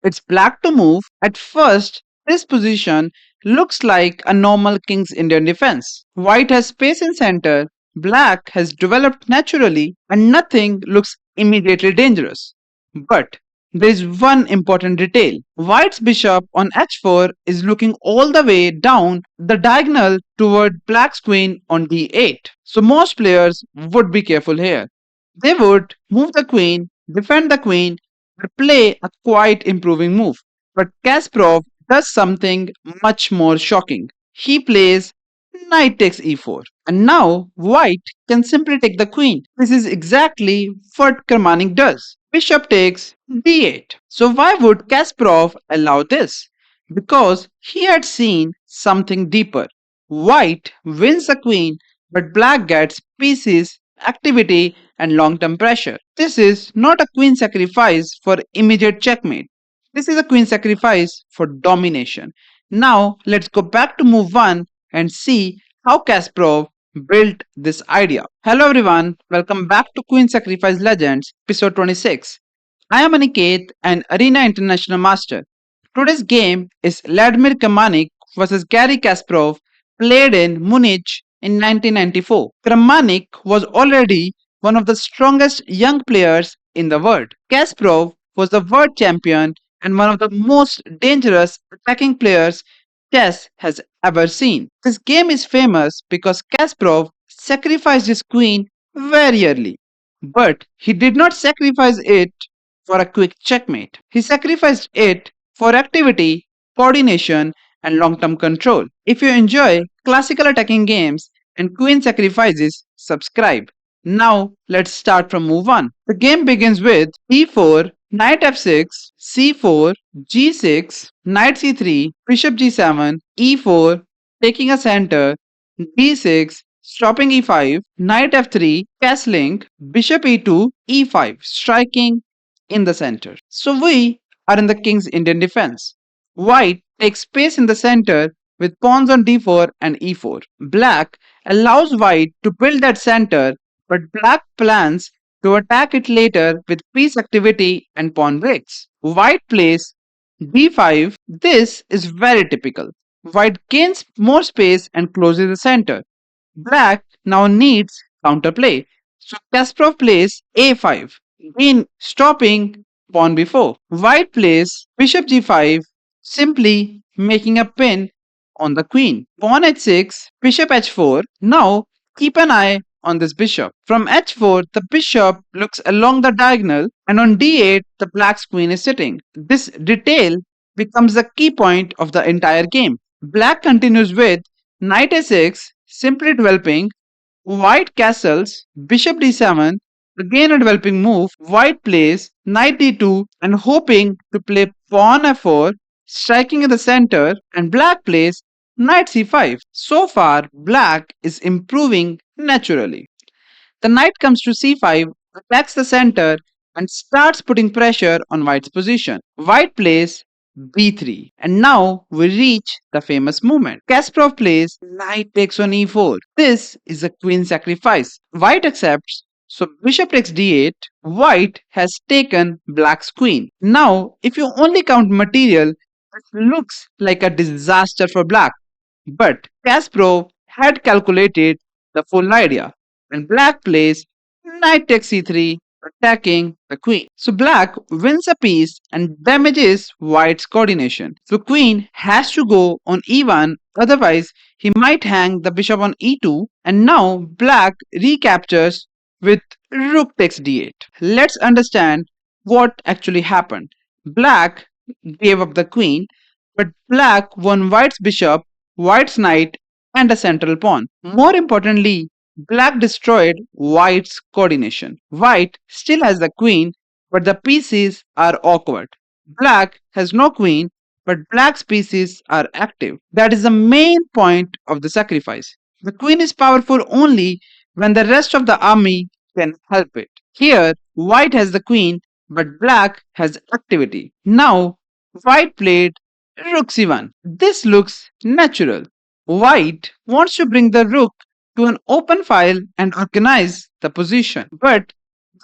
It's black to move. At first, this position looks like a normal King's Indian defense. White has space in center, black has developed naturally, and nothing looks immediately dangerous. But there is one important detail. White's bishop on h4 is looking all the way down the diagonal toward black's queen on d8. So most players would be careful here. They would move the queen, defend the queen, or play a quite improving move. But Kasparov does something much more shocking. He plays knight takes e4. And now white can simply take the queen. This is exactly what Kramnik does. Bishop takes d8. So why would Kasparov allow this? Because he had seen something deeper. White wins the queen, but black gets pieces, activity, and long-term pressure. This is not a queen sacrifice for immediate checkmate. This is a queen sacrifice for domination. Now let's go back to move 1 and see how Kasparov built this idea. Hello everyone, welcome back to Queen Sacrifice Legends, episode 26. I am Aniket, an Arena International Master. Today's game is Vladimir Kramnik versus Garry Kasparov, played in Munich in 1994. Kramnik was already one of the strongest young players in the world. Kasparov was the world champion and one of the most dangerous attacking players chess has ever seen. This game is famous because Kasparov sacrificed his queen very early, but he did not sacrifice it for a quick checkmate. He sacrificed it for activity, coordination, and long term control. If you enjoy classical attacking games and queen sacrifices, subscribe. Now let's start from move 1. The game begins with e4, knight f6, c4, g6, knight c3, bishop g7, e4, taking a center, d6, stopping e5, knight f3, castling, bishop e2, e5, striking in the center. So we are in the King's Indian defense. White takes space in the center with pawns on d4 and e4. Black allows white to build that center, but black plans to attack it later with piece activity and pawn breaks. White plays d5. This is very typical. White gains more space and closes the center. Black now needs counterplay. So Kasparov plays a5, again stopping pawn b4. White plays bishop g5, simply making a pin on the queen. Pawn h6, bishop h4. Now keep an eye on this bishop. From h4, the bishop looks along the diagonal, and on d8, the black's queen is sitting. This detail becomes the key point of the entire game. Black continues with knight a6, simply developing. White castles, bishop d7, again a developing move. White plays knight d2 and hoping to play pawn f4, striking in the center, and black plays knight c5. So far, black is improving naturally. The knight comes to c5, attacks the center, and starts putting pressure on white's position. White plays b3. And now we reach the famous moment. Kasparov plays knight takes on e4. This is a queen sacrifice. White accepts, so bishop takes d8. White has taken black's queen. Now, if you only count material, it looks like a disaster for black. But Kasparov had calculated the full idea, and black plays knight takes c3, attacking the queen. So black wins a piece and damages white's coordination. So queen has to go on e1, otherwise he might hang the bishop on e2, and now black recaptures with rook takes d8. Let's understand what actually happened. Black gave up the queen, but black won white's bishop, white's knight, and a central pawn. More importantly, black destroyed white's coordination. White still has the queen, but the pieces are awkward. Black has no queen, but black's pieces are active. That is the main point of the sacrifice. The queen is powerful only when the rest of the army can help it. Here, white has the queen, but black has activity. Now, white played rook c1. This looks natural. White wants to bring the rook to an open file and organize the position. But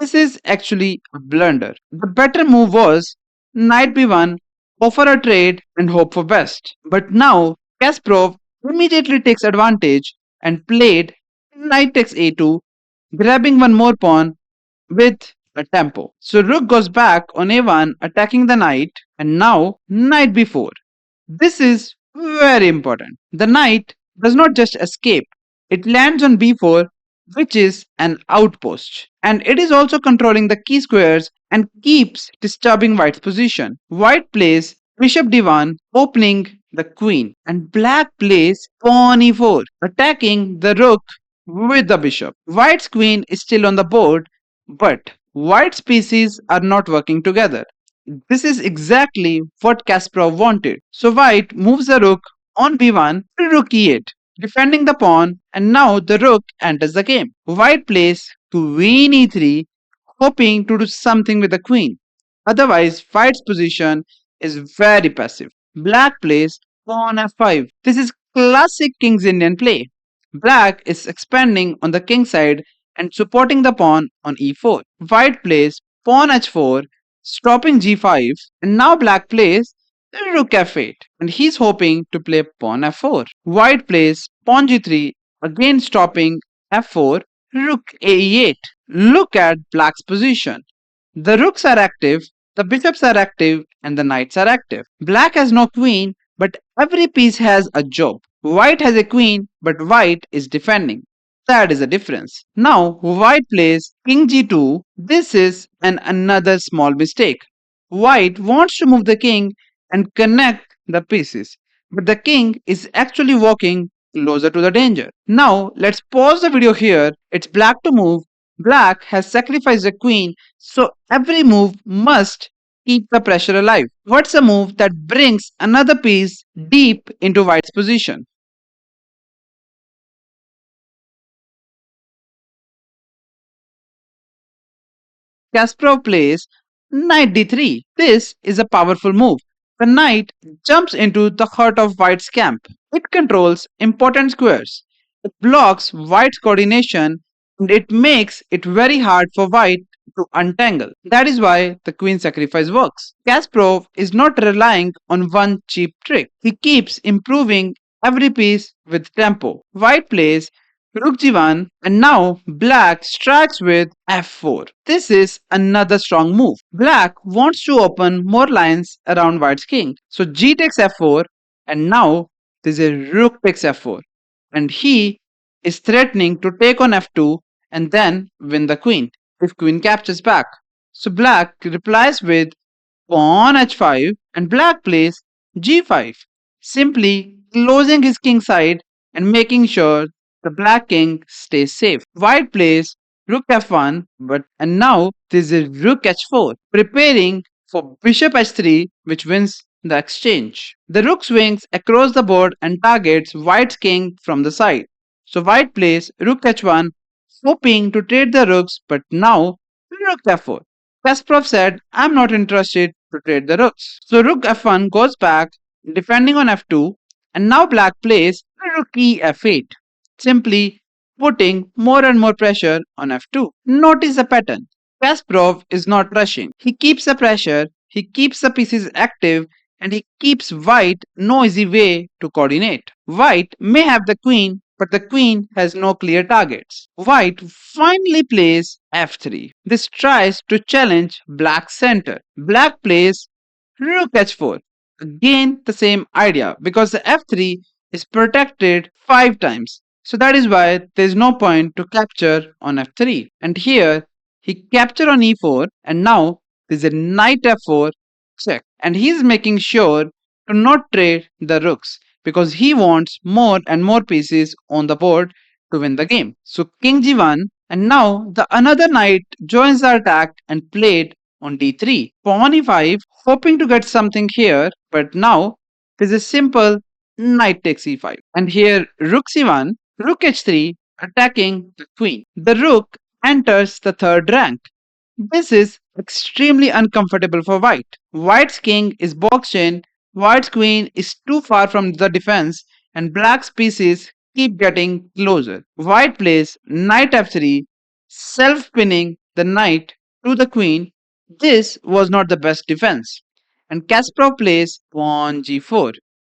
this is actually a blunder. The better move was knight b1 offer a trade, and hope for best. But now Kasparov immediately takes advantage and played knight takes a2, grabbing one more pawn with a tempo. So rook goes back on a1, attacking the knight, and now knight b4. This is very important. The knight does not just escape, it lands on b4, which is an outpost. And it is also controlling the key squares and keeps disturbing white's position. White plays bishop d1, opening the queen, and black plays pawn e4, attacking the rook with the bishop. White's queen is still on the board, but white's pieces are not working together. This is exactly what Kasparov wanted. So white moves the rook on b1 to rook e8, defending the pawn, and now the rook enters the game. White plays queen e3, hoping to do something with the queen. Otherwise, white's position is very passive. Black plays pawn f5. This is classic King's Indian play. Black is expanding on the king side and supporting the pawn on e4. White plays pawn h4, stopping g5, and now black plays rook f8, and he's hoping to play pawn f4. White plays pawn g3, again stopping f4, rook a8. Look at black's position. The rooks are active, the bishops are active, and the knights are active. Black has no queen, but every piece has a job. White has a queen, but white is defending. That is the difference. Now, white plays king g2. This is another small mistake. White wants to move the king and connect the pieces, but the king is actually walking closer to the danger. Now, let's pause the video here. It's black to move. Black has sacrificed the queen, so every move must keep the pressure alive. What's a move that brings another piece deep into white's position? Kasparov plays knight d3. This is a powerful move. The knight jumps into the heart of white's camp. It controls important squares. It blocks white's coordination and it makes it very hard for white to untangle. That is why the queen sacrifice works. Kasparov is not relying on one cheap trick. He keeps improving every piece with tempo. White plays rook g1, and now black strikes with f4. This is another strong move. Black wants to open more lines around white's king. So g takes f4, and now there's a rook takes f4. And he is threatening to take on f2 and then win the queen if queen captures back. So black replies with pawn h5 and black plays g5, simply closing his king side and making sure the black king stays safe. White plays rook f1, but and now there's a rook h4, preparing for bishop h3, which wins the exchange. The rook swings across the board and targets white's king from the side. So white plays rook h1, hoping to trade the rooks, but now rook f4. Kasparov said, I'm not interested to trade the rooks. So rook f1 goes back, defending on f2, and now black plays rook e f8, simply putting more and more pressure on f2. Notice the pattern. Kasparov is not rushing. He keeps the pressure, he keeps the pieces active, and he keeps white no easy way to coordinate. White may have the queen, but the queen has no clear targets. White finally plays f3. This tries to challenge black's center. Black plays rook h4. Again, the same idea because the f3 is protected 5 times. So that is why there is no point to capture on f3. And here he captured on e4 and now there is a knight f4 check. And he is making sure to not trade the rooks because he wants more and more pieces on the board to win the game. So king g1 and now the another knight joins the attack and played on d3. Pawn e5 hoping to get something here, but now there's a simple knight takes e5. And here rook c1, rook h3 attacking the queen. The rook enters the third rank. This is extremely uncomfortable for white. White's king is boxed in, white's queen is too far from the defense, and black's pieces keep getting closer. White plays knight f3, self pinning the knight to the queen. This was not the best defense. and Kasparov plays pawn g4,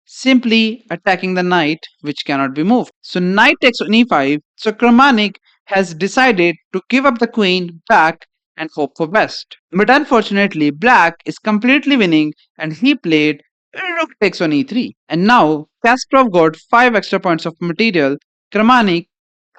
simply attacking the knight which cannot be moved. So knight takes on e5, so Kramnik has decided to give up the queen back and hope for best. But unfortunately, black is completely winning and he played rook takes on e3. And now Kasparov got 5 extra points of material. Kramnik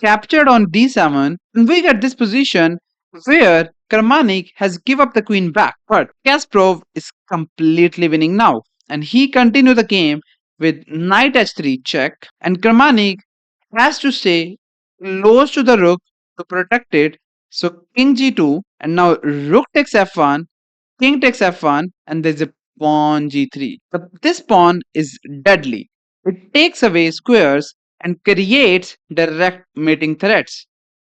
captured on d7, and we get this position where Kramnik has give up the queen back. But Kasparov is completely winning now, and he continue the game with knight h3 check, and Kramnik has to stay close to the rook to protect it. So king g2, and now rook takes f1, king takes f1, and there's a pawn g3. But this pawn is deadly. It takes away squares and creates direct mating threats.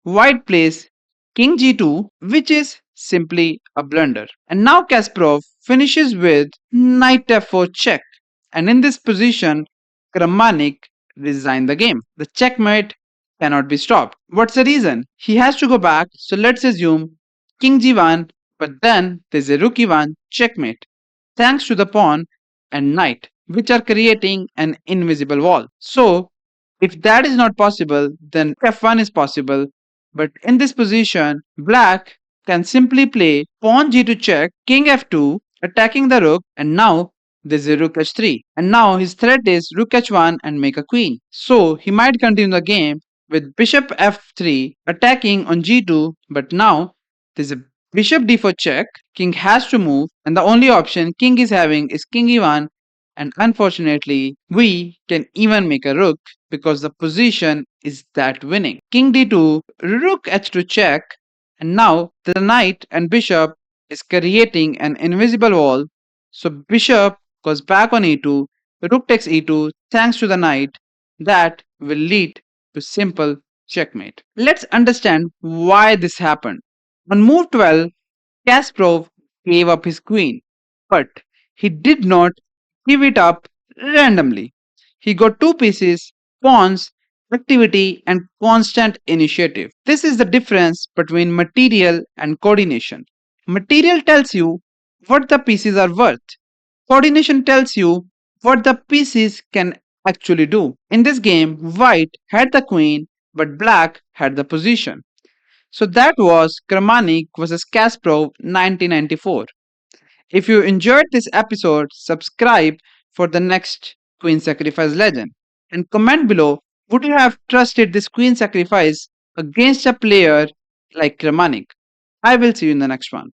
White plays king g2, which is simply a blunder. And now Kasparov finishes with knight f4 check. And in this position, Kramnik resigned the game. The checkmate cannot be stopped. What's the reason? He has to go back, so let's assume king g1, but then there's a rook e1 checkmate, thanks to the pawn and knight, which are creating an invisible wall. So, if that is not possible, then f1 is possible. But in this position, black can simply play pawn g2 check, king f2, attacking the rook, and now there's a rook h3. And now his threat is rook h1 and make a queen. So he might continue the game with bishop f3 attacking on g2, but now there's a bishop d4 check, king has to move, and the only option king is having is king e1, and unfortunately we can even make a rook because the position is that winning. King d2, rook h2 check, and now the knight and bishop is creating an invisible wall. So bishop goes back on e2, rook takes e2, thanks to the knight. That will lead to simple checkmate. Let's understand why this happened. On move 12, Kasparov gave up his queen, but he did not give it up randomly. He got two pieces, pawns, activity, and constant initiative. This is the difference between material and coordination. Material tells you what the pieces are worth. Coordination tells you what the pieces can actually do. In this game, white had the queen, but black had the position. So that was Kramnik vs Kasparov 1994. If you enjoyed this episode, subscribe for the next Queen Sacrifice legend. And comment below, would you have trusted this Queen Sacrifice against a player like Kramnik? I will see you in the next one.